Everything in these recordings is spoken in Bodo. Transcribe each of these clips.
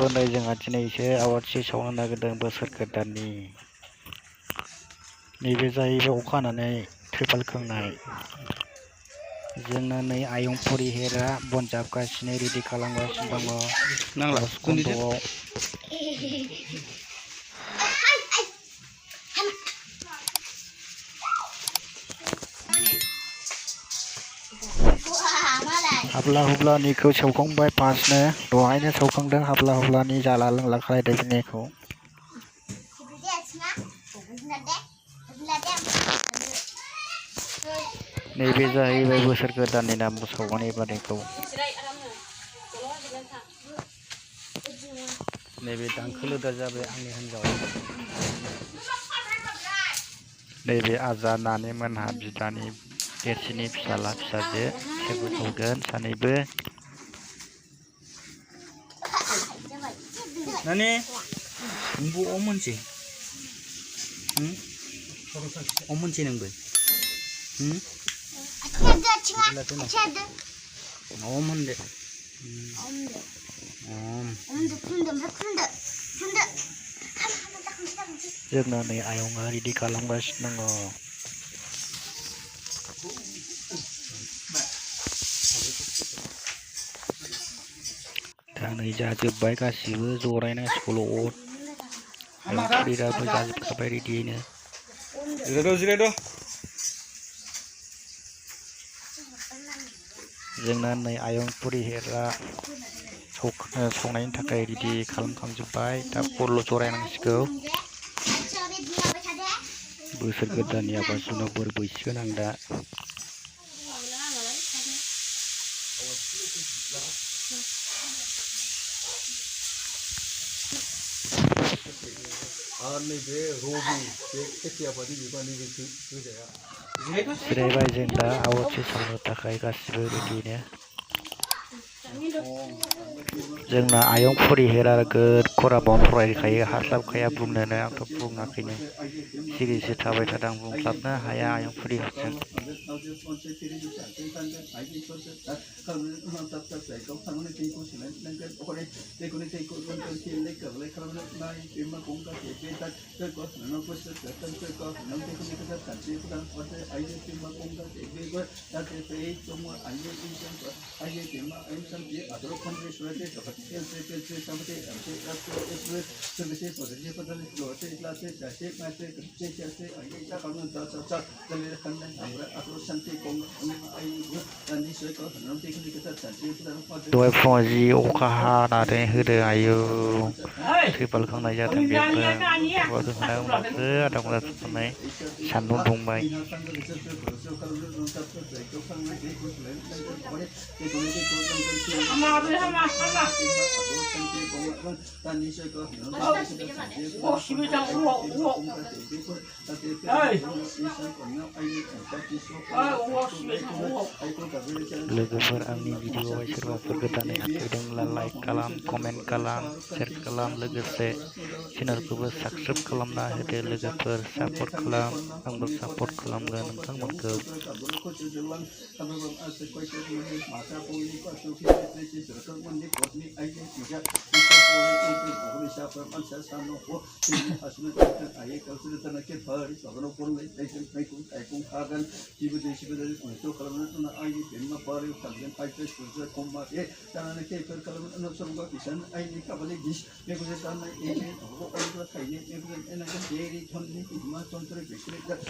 लोगोफोर नै जोंहा दिनैसो आवाथि सावनो नागिरदों बोसोर गोदाननि। नैबे जाहैबाय अखा हानानै त्रिपाल खोंनाय। जोंना नै आयं परिहेरा बन जाबगासिनो रेडि खालामगासिनो दङ पस्ट खन्द'आव। हाब्ला हुब्लानिखौ सौखांबाय फार्स्टनो दहायनो सौखांदों हाब्ला हुब्लानि जाला लोंला खालायदों बिनिखौ। नैबे जाहैबाय बोसोर गोदाननि नाम सावगारनाय बादैखौ। नैबे दांखोलोदा जाबाय आंनि हिन्जाव। नैबे आजा नानि मोनहा बिदानि देरसिननि फिसाला फिसाजो बिसोरबो सौगोन सानैबो। नानि नोंबो मोनसे मोनसे नोंबो मोनदे जोंना नै आयंआ रेडि खालामगासिनो दङ। दा नै जाजोब्बाय गासिबो जरायनांसिगौल'। फरिराबो जाजोबखाबाय रेडियैनो। जिरायद'। जोंना नै आयं परिहेरा संनायनि थाखाय रेडि खालामखांजोब्बाय। दा खरल' जरायनांसिगौ। बोसोर गोदाननि आबासुनाव बोर बैसिगोन आं दा। जिरायबाय जों दा आवाथि सावनो थाखाय गासिबो रेडिनो। जोंना आयं परिहेरा गोद खराबावनो फरायखायो हास्लाबखाया बुंनोनो। आंथ' बुङाखैनो सिरिसो थाबाय थादों। आं बुंस्लाबनो हाया आयं परिहेरजों। दहाय फुङाव जि अखा हानानै होदों आयौ त्रिपाल खोंनाय जादों बेबो। त्रिपाल खोंखांनायनि उनावसो आधा घन्टासो थानानै सान्दुं दुंबाय। लोगोफोर आंनि भिडिअआवहाय सोरबाफोर गोदानै हाबफैदोंब्ला लाइक खालाम, कमेन्ट खालाम, शेयार खालाम, लोगोसे चेनेलखौबो साबस्क्राइब खालामना होदो। लोगोफोर सापर्ट खालाम, आंबो सापर्ट खालामगोन नोंथांमोनखौ।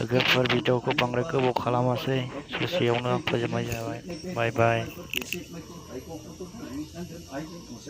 लोगोफोर भिडिअखौ बांद्राय गोबाव खालामासै, ससेयावनो फोजोबनाय जाबाय। बाय बाय।